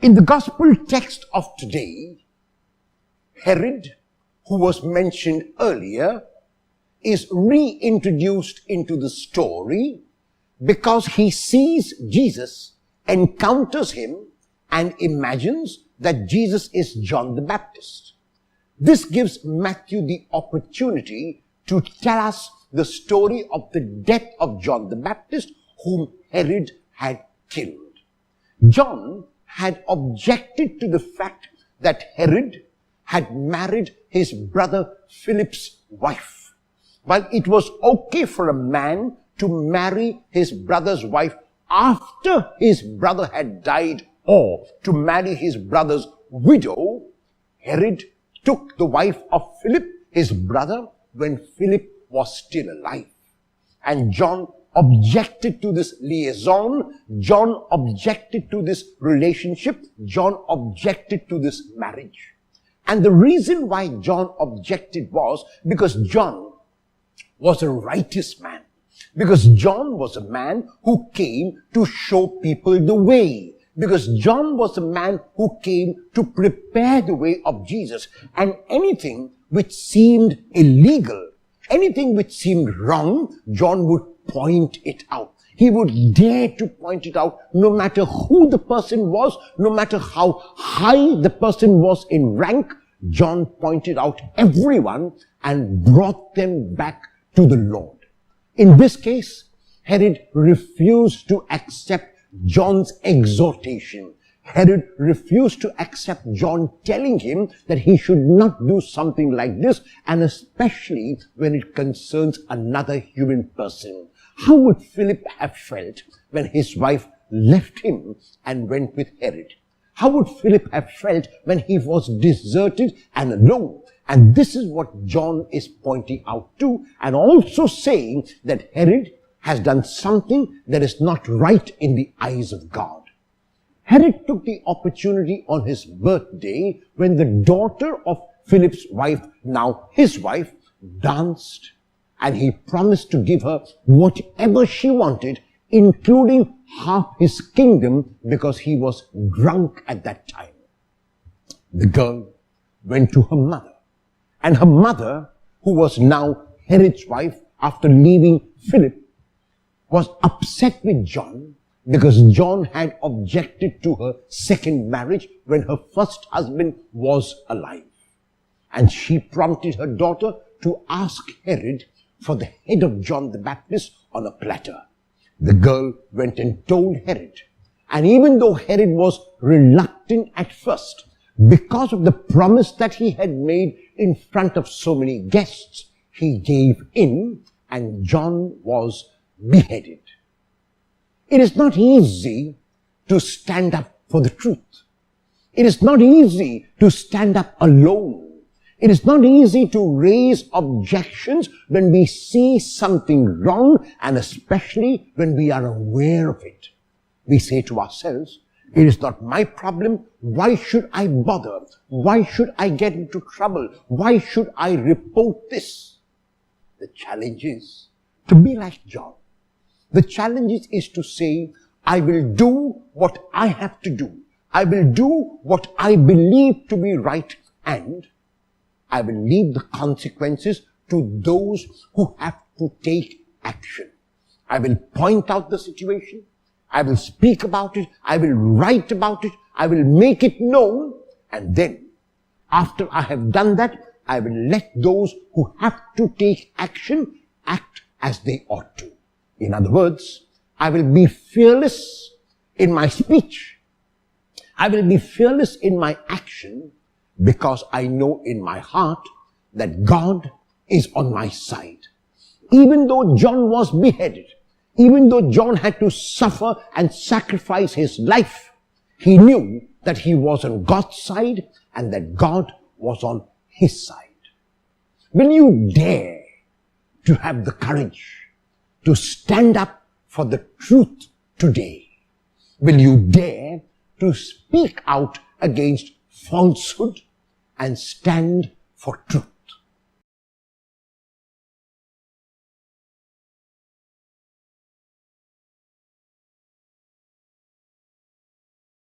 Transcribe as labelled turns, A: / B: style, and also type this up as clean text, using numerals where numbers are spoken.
A: In the gospel text of today, Herod, who was mentioned earlier, is reintroduced into the story because he sees Jesus, encounters him, and imagines that Jesus is John the Baptist. This gives Matthew the opportunity to tell us the story of the death of John the Baptist, whom Herod had killed. John had objected to the fact that Herod had married his brother Philip's wife. While it was okay for a man to marry his brother's wife after his brother had died or to marry his brother's widow, Herod took the wife of Philip, his brother, when Philip was still alive. And John objected to this liaison. John objected to this relationship. John objected to this marriage. And the reason why John objected was because John was a righteous man. Because John was a man who came to show people the way. Because John was a man who came to prepare the way of Jesus. And anything which seemed illegal, anything which seemed wrong, John would point it out. He would dare to point it out, no matter who the person was, no matter how high the person was in rank. John pointed out everyone and brought them back to the Lord. In this case, Herod refused to accept John's exhortation. Herod refused to accept John telling him that he should not do something like this, and especially when it concerns another human person. How would Philip have felt when his wife left him and went with Herod? How would Philip have felt when he was deserted and alone? And this is what John is pointing out to, and also saying that Herod has done something that is not right in the eyes of God. Herod took the opportunity on his birthday when the daughter of Philip's wife, now his wife, danced, and he promised to give her whatever she wanted, including half his kingdom, because he was drunk at that time. The girl went to her mother, and her mother, who was now Herod's wife after leaving Philip, was upset with John because John had objected to her second marriage when her first husband was alive. And she prompted her daughter to ask Herod for the head of John the Baptist on a platter. The girl went and told Herod. And even though Herod was reluctant at first, because of the promise that he had made in front of so many guests, he gave in and John was beheaded. It is not easy to stand up for the truth. It is not easy to stand up alone. It is not easy to raise objections when we see something wrong, and especially when we are aware of it. We say to ourselves, it is not my problem. Why should I bother? Why should I get into trouble? Why should I report this? The challenge is to be like John. The challenge is to say, I will do what I have to do. I will do what I believe to be right, and I will leave the consequences to those who have to take action. I will point out the situation. I will speak about it. I will write about it. I will make it known. And then, after I have done that, I will let those who have to take action act as they ought to. In other words, I will be fearless in my speech. I will be fearless in my action because I know in my heart that God is on my side. Even though John was beheaded, even though John had to suffer and sacrifice his life, he knew that he was on God's side and that God was on his side. Will you dare to have the courage to stand up for the truth today? Will you dare to speak out against falsehood and stand for truth?